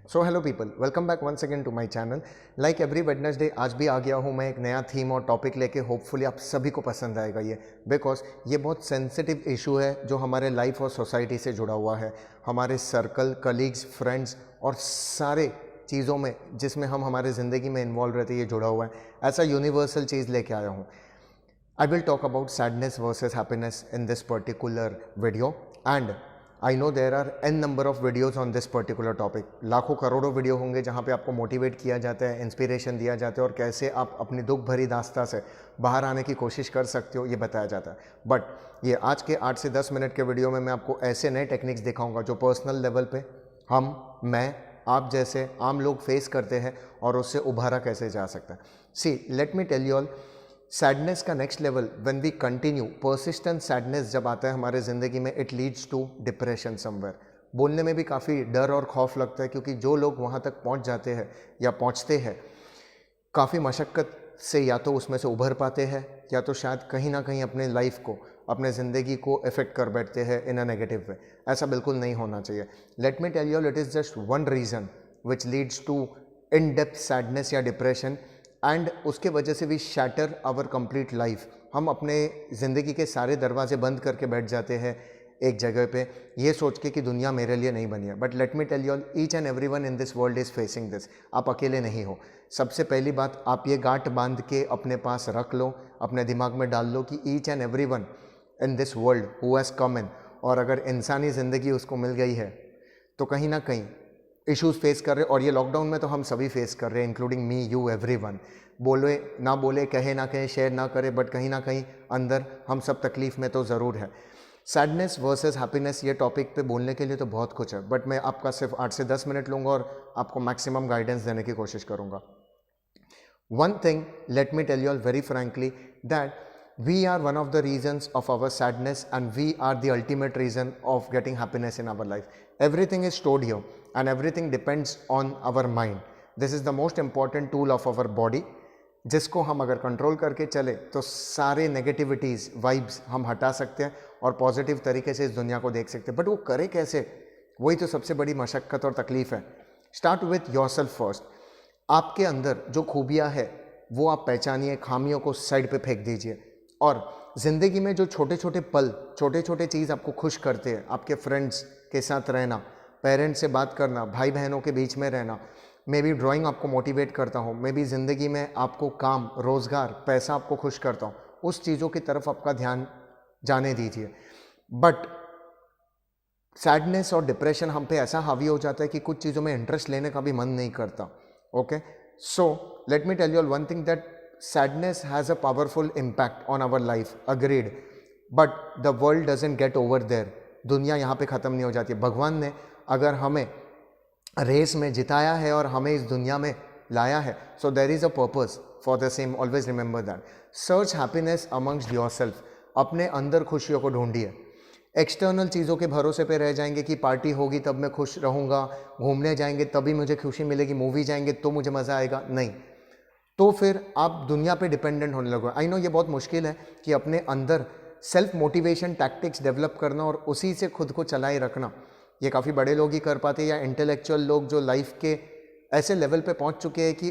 So hello people, welcome back once again to my channel. Like every Wednesday आज भी आ गया हूँ मैं एक नया थीम और टॉपिक लेके। होपफुली आप सभी को पसंद आएगा ये, बिकॉज ये बहुत सेंसिटिव इशू है जो हमारे लाइफ और सोसाइटी से जुड़ा हुआ है, हमारे सर्कल, कलीग्स, फ्रेंड्स और सारे चीज़ों में जिसमें हम हमारे ज़िंदगी में इन्वॉल्व रहते हैं, ये जुड़ा हुआ है। ऐसा यूनिवर्सल चीज़ लेके आया हूँ। I will talk about sadness versus happiness in this particular video, and I know there are n number of videos on this particular topic. लाखों करोड़ों वीडियो होंगे जहाँ पे आपको मोटिवेट किया जाता है, इंस्पिरेशन दिया जाता है और कैसे आप अपनी दुख भरी दास्ता से बाहर आने की कोशिश कर सकते हो, ये बताया जाता है। बट ये आज के 8 से 10 मिनट के वीडियो में मैं आपको ऐसे नए टेक्निक्स दिखाऊंगा जो पर्सनल लेवल पे मैं आप जैसे आम लोग फेस करते हैं और उससे उभारा कैसे जा सकता है। See let me tell you all, sadness का next level when we continue, persistent sadness जब आता है हमारे ज़िंदगी में, it leads to depression somewhere. बोलने में भी काफ़ी डर और खौफ लगता है, क्योंकि जो लोग वहाँ तक पहुँच जाते हैं या पहुँचते हैं काफ़ी मशक्क़त से, या तो उसमें से उभर पाते हैं या तो शायद कहीं ना कहीं अपने लाइफ को, अपने ज़िंदगी को इफ़ेक्ट कर बैठते हैं इन अ नेगेटिव वे। ऐसा बिल्कुल नहीं होना चाहिए। Let me tell you, it is just one reason which leads to in depth sadness या डिप्रेशन, एंड उसके वजह से we shatter our complete life. हम अपने ज़िंदगी के सारे दरवाजे बंद करके बैठ जाते हैं एक जगह पे, ये सोच के कि दुनिया मेरे लिए नहीं बनी है। But let me tell you all, each and every one in this world is facing this. आप अकेले नहीं हो। सबसे पहली बात, आप ये गांठ बांध के अपने पास रख लो, अपने दिमाग में डाल लो कि each and every one in this world who has come in, और अगर इंसानी ज़िंदगी उसको मिल गई है तो कहीं ना कहीं इश्यूज़ फेस कर रहे, और ये लॉकडाउन में तो हम सभी फेस कर रहे हैं, इंक्लूडिंग मी, यू, एवरीवन। बोले ना बोले, कहे ना कहे, शेयर ना करे, बट कहीं ना कहीं अंदर हम सब तकलीफ़ में तो ज़रूर है। सैडनेस वर्सेस हैप्पीनेस, ये टॉपिक पे बोलने के लिए तो बहुत कुछ है, बट मैं आपका सिर्फ 8 से 10 मिनट लूँगा और आपको मैक्सिमम गाइडेंस देने की कोशिश करूँगा। One thing, let me tell you all very frankly, that we are one of the reasons of our sadness, and we are the ultimate reason of getting happiness in our life. Everything is stored here and everything depends on our mind. This is the most important tool of our body, जिसको हम अगर control करके चले तो सारे negativities, vibes हम हटा सकते हैं और पॉजिटिव तरीके से इस दुनिया को देख सकते हैं। बट वो करे कैसे, वही तो सबसे बड़ी मशक्क़त और तकलीफ़ है। Start with your self first. आपके अंदर जो खूबियाँ है वो आप पहचानिए, खामियों को साइड पे फेंक दीजिए, और ज़िंदगी में जो छोटे छोटे पल, छोटे छोटे चीज़ आपको खुश करते हैं, आपके फ्रेंड्स के साथ रहना, पेरेंट्स से बात करना, भाई बहनों के बीच में रहना, मे बी ड्राइंग आपको मोटिवेट करता हूँ, मे बी ज़िंदगी में आपको काम, रोज़गार, पैसा आपको खुश करता हूँ, उस चीज़ों की तरफ आपका ध्यान जाने दीजिए। बट सैडनेस और डिप्रेशन हम पे ऐसा हावी हो जाता है कि कुछ चीज़ों में इंटरेस्ट लेने का भी मन नहीं करता। Okay, so let me tell you one thing, that sadness has a powerful impact on our life, agreed, but the world doesn't get over there. दुनिया यहाँ पे ख़त्म नहीं हो जाती। भगवान ने अगर हमें रेस में जिताया है और हमें इस दुनिया में लाया है, so there is a purpose for the same. Always remember that. Search happiness amongst yourself. अपने अंदर खुशियों को ढूंढिए। एक्सटर्नल चीज़ों के भरोसे पे रह जाएंगे कि पार्टी होगी तब मैं खुश रहूँगा, घूमने जाएंगे तभी मुझे खुशी मिलेगी, मूवी जाएंगे तो मुझे मज़ा आएगा, नहीं, तो फिर आप दुनिया पे डिपेंडेंट होने लगो। आई नो ये बहुत मुश्किल है कि अपने अंदर सेल्फ मोटिवेशन टैक्टिक्स डेवलप करना और उसी से खुद को चलाए रखना। ये काफ़ी बड़े लोग ही कर पाते हैं, या इंटेलेक्चुअल लोग जो लाइफ के ऐसे लेवल पे पहुंच चुके हैं कि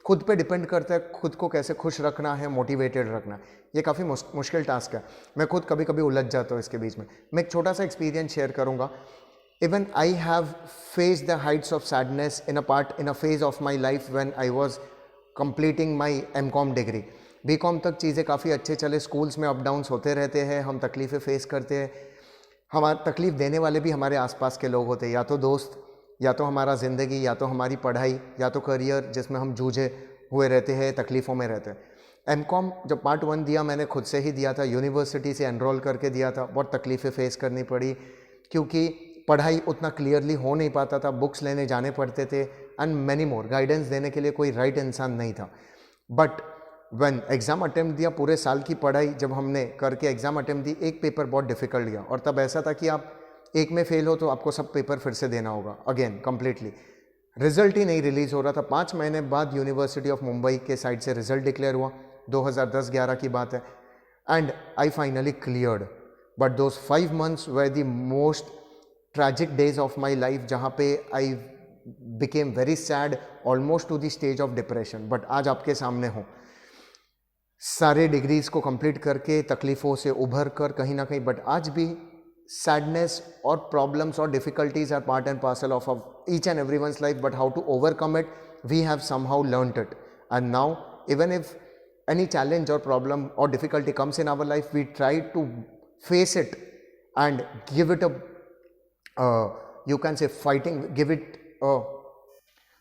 खुद पे डिपेंड करता है खुद को कैसे खुश रखना है, मोटिवेटेड रखना। ये काफ़ी मुश्किल टास्क है। मैं खुद कभी कभी उलझ जाता हूँ इसके बीच में। मैं एक छोटा सा एक्सपीरियंस शेयर करूँगा। Even I have faced the heights of sadness in a phase of my life when I was completing my MCom degree. BCom तक चीज़ें काफ़ी अच्छे चले, स्कूल्स में अप डाउन्स होते रहते हैं, हम तकलीफ़ें फेस करते हैं, हमारा तकलीफ़ देने वाले भी हमारे आसपास के लोग होते हैं, या तो दोस्त, या तो हमारा ज़िंदगी, या तो हमारी पढ़ाई, या तो करियर जिसमें हम जूझे हुए रहते हैं, तकलीफ़ों में रहते हैं। एमकॉम जब पार्ट 1 दिया, मैंने खुद से ही दिया था, यूनिवर्सिटी से एनरोल करके दिया था। बहुत तकलीफ़ें फेस करनी पड़ी क्योंकि पढ़ाई उतना क्लियरली हो नहीं पाता था, बुक्स लेने जाने पड़ते थे, एंड मैनी मोर। गाइडेंस देने के लिए कोई राइट इंसान नहीं था। बट व्हेन एग्ज़ाम अटेम्प्ट दिया, पूरे साल की पढ़ाई जब हमने करके एग्ज़ाम अटेम्प्ट दी, एक पेपर बहुत डिफ़िकल्ट गया, और तब ऐसा था कि आप एक में फेल हो तो आपको सब पेपर फिर से देना होगा अगेन कम्प्लीटली। रिजल्ट ही नहीं रिलीज़ हो रहा था। 5 महीने बाद यूनिवर्सिटी ऑफ मुंबई के साइड से रिजल्ट डिक्लेयर हुआ, 2010-11 की बात है, and I finally cleared. But those 5 months were the most tragic days of my life, जहाँ पे आई became very sad, almost to the stage of depression. But आज आपके सामने हूँ, सारे डिग्रीज को कंप्लीट करके, तकलीफ़ों से उभर कर कहीं ना कहीं, बट आज भी सैडनेस और प्रॉब्लम्स और difficulties are part and parcel of each and every one's life, but how to overcome it, we have somehow learned it. And now even if any challenge or problem or difficulty comes in our life, we try to face it and give it you can say fighting, give it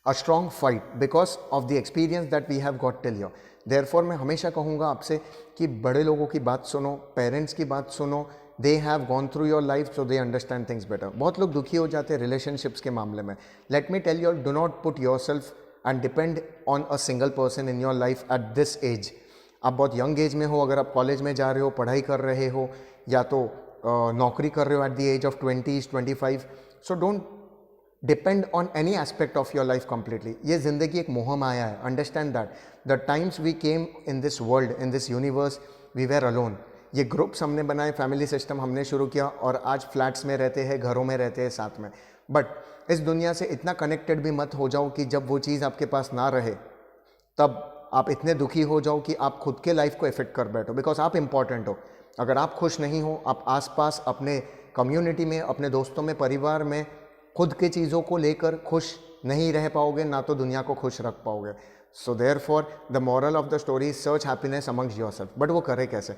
a strong fight because of the experience that we have got till here. Therefore मैं हमेशा कहूँगा आपसे कि बड़े लोगों की बात सुनो, पेरेंट्स की बात सुनो. they have gone through your life so they understand things better. बहुत लोग दुखी हो जाते हैं रिलेशनशिप्स के मामले में. let me tell you all, do not put yourself and depend on a single person in your life at this age. आप बहुत यंग एज में हो, अगर आप कॉलेज में जा रहे हो, पढ़ाई कर रहे हो, या तो नौकरी कर रहे हो at the age of 20s 25, so don't depend on any aspect of your life completely. ये ज़िंदगी एक मोह माया है. Understand that the times we came in this world, in this universe, we were alone. ये ग्रुप्स हमने बनाए, family system हमने शुरू किया और आज फ्लैट्स में रहते हैं, घरों में रहते हैं साथ में. बट इस दुनिया से इतना कनेक्टेड भी मत हो जाओ कि जब वो चीज़ आपके पास ना रहे तब आप इतने दुखी हो जाओ कि आप खुद के लाइफ को इफेक्ट कर बैठो. बिकॉज आप इंपॉर्टेंट हो. अगर आप खुश नहीं हो, आप आसपास अपने कम्युनिटी में, अपने दोस्तों में, परिवार में खुद के चीज़ों को लेकर खुश नहीं रह पाओगे, ना तो दुनिया को खुश रख पाओगे. So therefore the moral of the story, search happiness amongst yourself. But वो करे कैसे?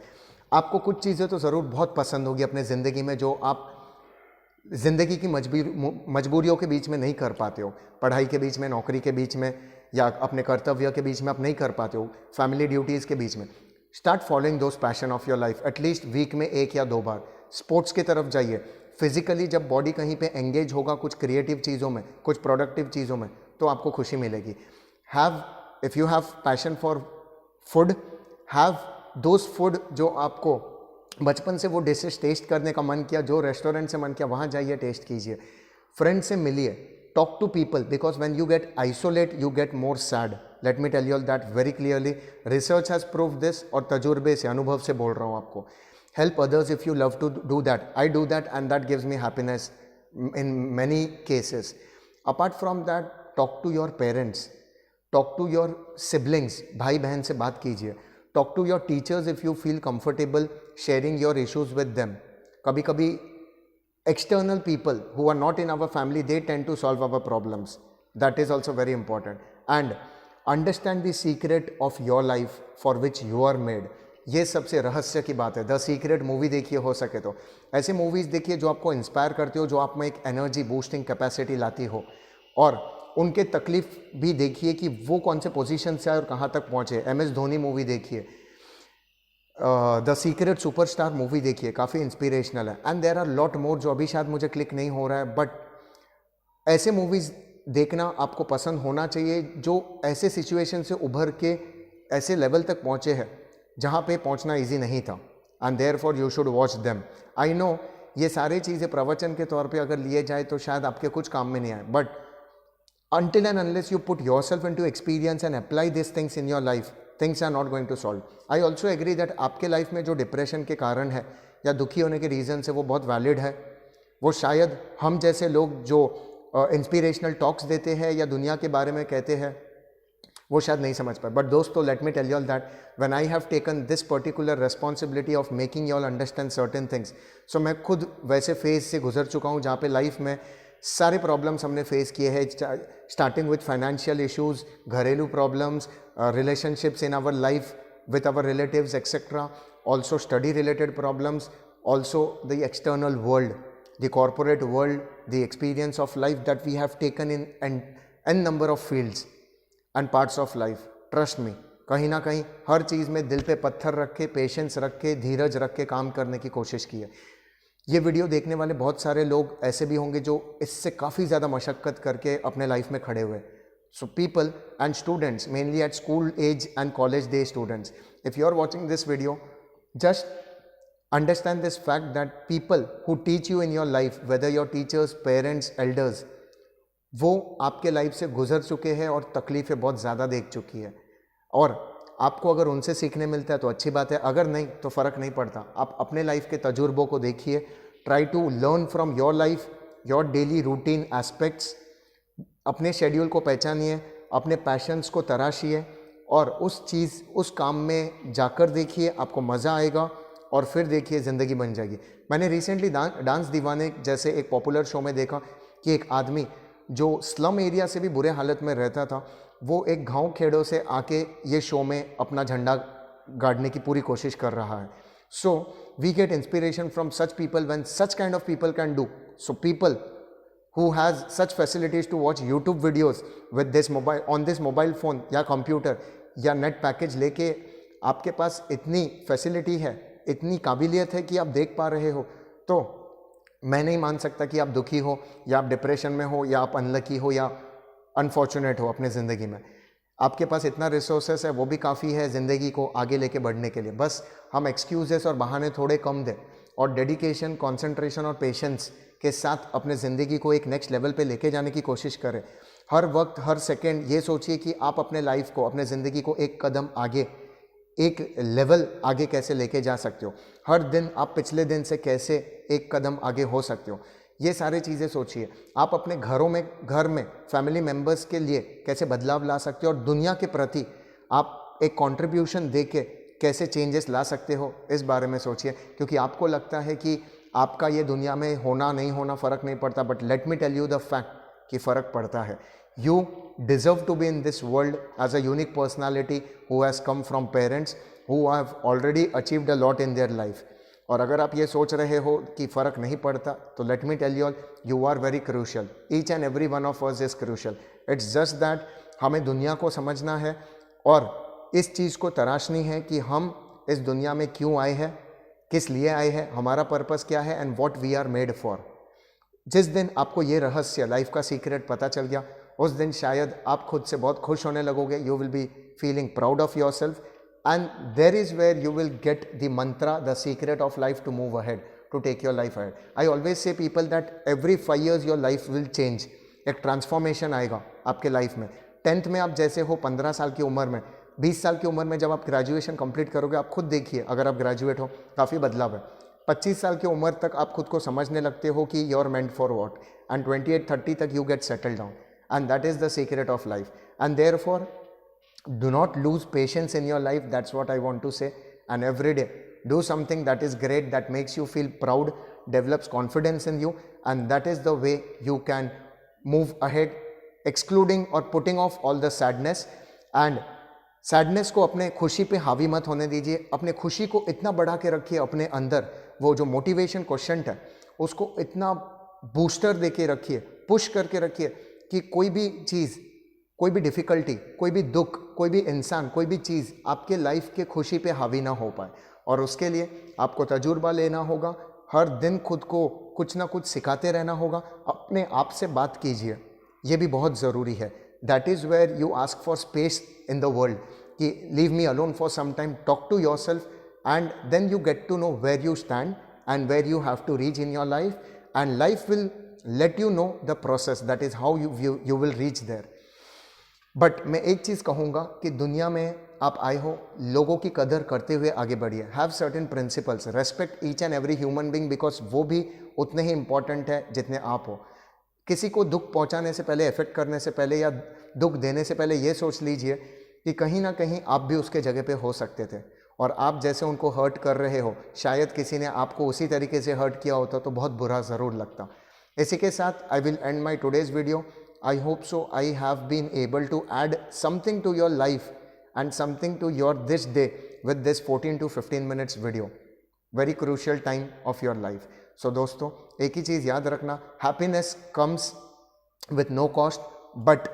आपको कुछ चीज़ें तो ज़रूर बहुत पसंद होगी अपने ज़िंदगी में जो आप ज़िंदगी की मजबूरियों के बीच में नहीं कर पाते हो. पढ़ाई के बीच में, नौकरी के बीच में, या अपने कर्तव्य के बीच में आप नहीं कर पाते हो, फैमिली ड्यूटीज़ के बीच में. Start following those passion of your life. At least week में 1 या 2 बार स्पोर्ट्स की तरफ जाइए. फिजिकली जब बॉडी कहीं पे एंगेज होगा कुछ क्रिएटिव चीज़ों में, कुछ प्रोडक्टिव चीज़ों में, तो आपको खुशी मिलेगी. If you have passion for food, have those food जो आपको बचपन से वो डिशेस टेस्ट करने का मन किया, जो रेस्टोरेंट से मन किया, वहाँ जाइए, टेस्ट कीजिए. फ्रेंड से मिलिए. Talk to people, because when you get isolate, you get more sad. Let me tell you all that very clearly. Research has proved this, और तजुर्बे से, अनुभव से बोल रहा हूँ आपको. Help others if you love to do that. I do that and that gives me happiness in many cases. Apart from that, talk to your parents. Talk to your siblings. भाई बहन से बात कीजिए. Talk to your teachers if you feel comfortable sharing your issues with them. कभी कभी external people who are not in our family, they tend to solve our problems. That is also very important. And understand the secret of your life for which you are made. ये सबसे रहस्य की बात है. The secret movie देखिए हो सके तो. ऐसे मूवीज़ देखिए जो आपको इंस्पायर करती हो, जो आप में एक एनर्जी बूस्टिंग कैपेसिटी लाती हो, और उनके तकलीफ भी देखिए कि वो कौन से पोजीशन से आए और कहाँ तक पहुँचे. MS धोनी मूवी देखिए, द सीक्रेट सुपरस्टार मूवी देखिए, काफ़ी इंस्पिरेशनल है. And there are lot more जो अभी शायद मुझे क्लिक नहीं हो रहा है, बट ऐसे मूवीज़ देखना आपको पसंद होना चाहिए जो ऐसे सिचुएशन से उभर के ऐसे लेवल तक पहुँचे हैं जहाँ पे पहुँचना ईजी नहीं था. And therefore you should watch them. I know ये सारी चीज़ें प्रवचन के तौर पे अगर लिए जाए तो शायद आपके कुछ काम में नहीं आए, but until and unless you put yourself into experience and apply these things in your life, things are not going to solve. I also agree that आपके लाइफ में जो डिप्रेशन के कारण है या दुखी होने के रीज़न है वो बहुत वैलिड है. वो शायद हम जैसे लोग जो इंस्पिरेशनल टॉक्स देते हैं या दुनिया के बारे में कहते हैं वो शायद नहीं समझ पाए. बट दोस्तों, let me tell you all that when I have taken this particular responsibility of making you all understand certain things, so मैं खुद वैसे फेज से गुजर चुका हूँ जहाँ पे लाइफ में सारे प्रॉब्लम्स हमने फेस किए हैं. स्टार्टिंग विथ फाइनेंशियल इश्यूज, घरेलू problems, relationships in our life with our relatives, etc. Also study related problems, also the external world, the corporate world, the experience of life that we have taken in n number of fields and parts of life. Trust me, कहीं ना कहीं हर चीज़ में दिल पे पत्थर रख के, patience रख के, धीरज रख के काम करने की कोशिश की है. ये वीडियो देखने वाले बहुत सारे लोग ऐसे भी होंगे जो इससे काफ़ी ज़्यादा मशक्क़त करके अपने लाइफ में खड़े हुए. So people and students, mainly at school age and college day students, if you are watching this video, just understand this fact that people who teach you in your life, whether your teachers, parents, elders, वो आपके life से गुजर चुके हैं और तकलीफ़ें बहुत ज़्यादा देख चुकी है. और आपको अगर उनसे सीखने मिलता है तो अच्छी बात है, अगर नहीं तो फ़र्क नहीं पड़ता. आप अपने लाइफ के तजुर्बों को देखिए. Try to learn from your life, your daily routine aspects. अपने शेड्यूल को पहचानिए, अपने पैशंस को तराशिए और उस काम में जाकर देखिए, आपको मज़ा आएगा और फिर देखिए ज़िंदगी बन जाएगी। मैंने रिसेंटली डांस दीवाने जैसे एक पॉपुलर शो में देखा कि एक आदमी जो स्लम एरिया से भी बुरे हालत में रहता था, वो एक गाँव खेड़ों से आके ये शो में अपना झंडा गाड़ने की पूरी कोशिश कर रहा है। So we get inspiration from such people when such kind of people can do. So people who has such facilities to watch YouTube videos with this mobile phone या कंप्यूटर या नेट पैकेज लेके आपके पास इतनी facility है, इतनी काबिलियत है कि आप देख पा रहे हो, तो मैं नहीं मान सकता कि आप दुखी हो या आप डिप्रेशन में हो या आप अनलकी हो या अनफॉर्चुनेट हो अपने ज़िंदगी में। आपके पास इतना रिसोर्सेस है, वो भी काफ़ी है ज़िंदगी को आगे लेके बढ़ने के लिए। बस हम एक्सक्यूजेस और बहाने थोड़े कम दें और डेडिकेशन, कंसंट्रेशन और पेशेंस के साथ अपने ज़िंदगी को एक नेक्स्ट लेवल पे लेके जाने की कोशिश करें। हर वक्त, हर सेकंड ये सोचिए कि आप अपने लाइफ को, अपने ज़िंदगी को एक कदम आगे, एक लेवल आगे कैसे लेके जा सकते हो। हर दिन आप पिछले दिन से कैसे एक कदम आगे हो सकते हो, ये सारी चीज़ें सोचिए। आप अपने घर में फैमिली मेम्बर्स के लिए कैसे बदलाव ला सकते हो और दुनिया के प्रति आप एक कंट्रीब्यूशन दे के कैसे चेंजेस ला सकते हो, इस बारे में सोचिए। क्योंकि आपको लगता है कि आपका ये दुनिया में होना नहीं होना फ़र्क नहीं पड़ता, but let me tell you the fact कि फ़र्क पड़ता है। You deserve to be in this world as a unique personality who has come from parents who have already achieved a lot in their life. और अगर आप ये सोच रहे हो कि फ़र्क नहीं पड़ता, तो let me tell you are very crucial. Each and every one of us is crucial. It's just that हमें दुनिया को समझना है और इस चीज़ को तराशनी है कि हम इस दुनिया में क्यों आए हैं, किस लिए आए हैं, हमारा पर्पस क्या है and what we are made for. जिस दिन आपको ये रहस्य, लाइफ का सीक्रेट पता चल गया, उस दिन शायद आप खुद से बहुत खुश होने लगोगे। You will be feeling proud of your self and there is where you will get the mantra, the secret of life to move ahead, to take your life ahead. I always say people that every 5 years your life will change. एक transformation आएगा आपके life में। 10th में आप जैसे हो 15 साल की उम्र में, 20 साल की उम्र में जब आप ग्रेजुएशन कंप्लीट करोगे, आप खुद देखिए, अगर आप ग्रेजुएट हो काफ़ी बदलाव है। 25 साल की उम्र तक आप खुद को समझने लगते हो कि you are meant for what, and 28-30 तक you get settle down, and that is the secret of life. And therefore do not lose patience in your life, that's what I want to say. And every day do something that is great, that makes you feel proud, develops confidence in you, and that is the way you can move ahead, excluding और putting off all the sadness. And sadness को अपने खुशी पे हावी मत होने दीजिए। अपने खुशी को इतना बढ़ा के रखिए अपने अंदर, वो जो मोटिवेशन क्वेश्चन है उसको इतना बूस्टर दे के रखिए, पुश करके रखिए कि कोई भी चीज़, कोई भी डिफ़िकल्टी, कोई भी दुख, कोई भी इंसान, कोई भी चीज़ आपके लाइफ के खुशी पे हावी ना हो पाए। और उसके लिए आपको तजुर्बा लेना होगा, हर दिन खुद को कुछ ना कुछ सिखाते रहना होगा, अपने आप से बात कीजिए, ये भी बहुत ज़रूरी है। That is where you ask for space in the world कि leave me alone for some time, talk to your self, and then you get to know where you stand and where you have to reach in your life, and life will let you know the process, that is how you will reach there. But मैं एक चीज़ कहूँगा कि दुनिया में आप आए हो, लोगों की कदर करते हुए आगे बढ़िए। Have certain principles, respect each and every human being, because वो भी उतने ही इंपॉर्टेंट है जितने आप हो। किसी को दुख पहुंचाने से पहले, इफेक्ट करने से पहले या दुख देने से पहले ये सोच लीजिए कि कहीं ना कहीं आप भी उसके जगह पे हो सकते थे, और आप जैसे उनको हर्ट कर रहे हो, शायद किसी ने आपको उसी तरीके से हर्ट किया होता तो बहुत बुरा ज़रूर लगता। इसी के साथ I will and my today's video. I hope so I have been able to add something to your life and something to your this day with this 14 to 15 minutes video, very crucial time of your life. So दोस्तों, एक ही चीज़ याद रखना, happiness comes with no cost, but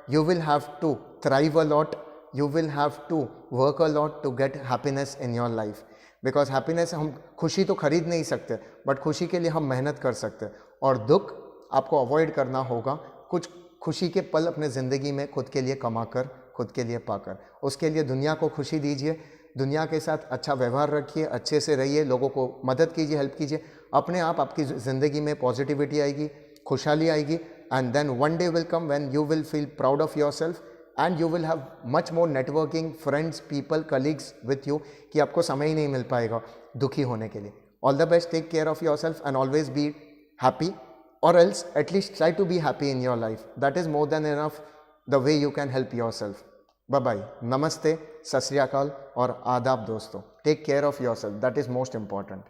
you will have to thrive a lot, you will have to work a lot to get happiness in your life, because happiness, हम खुशी तो खरीद नहीं सकते, बट खुशी के लिए हम मेहनत कर सकते हैं, और दुख आपको अवॉइड करना होगा। कुछ खुशी के पल अपने ज़िंदगी में खुद के लिए कमाकर, खुद के लिए पाकर, उसके लिए दुनिया को खुशी दीजिए, दुनिया के साथ अच्छा व्यवहार रखिए, अच्छे से रहिए, लोगों को मदद कीजिए, हेल्प कीजिए। अपने आप आपकी ज़िंदगी में पॉजिटिविटी आएगी, खुशहाली आएगी, and then one day will come when you will feel proud of your self and you will have much more networking, friends, people, colleagues with you, कि आपको समय ही नहीं मिल पाएगा दुखी होने के लिए। All the best, take care of your self and always be happy, or else at least try to be happy in your life. That is more than enough the way you can help yourself. Bye bye. Namaste, Sat Sri Akal और आदाब दोस्तों. Take care of yourself. That is most important.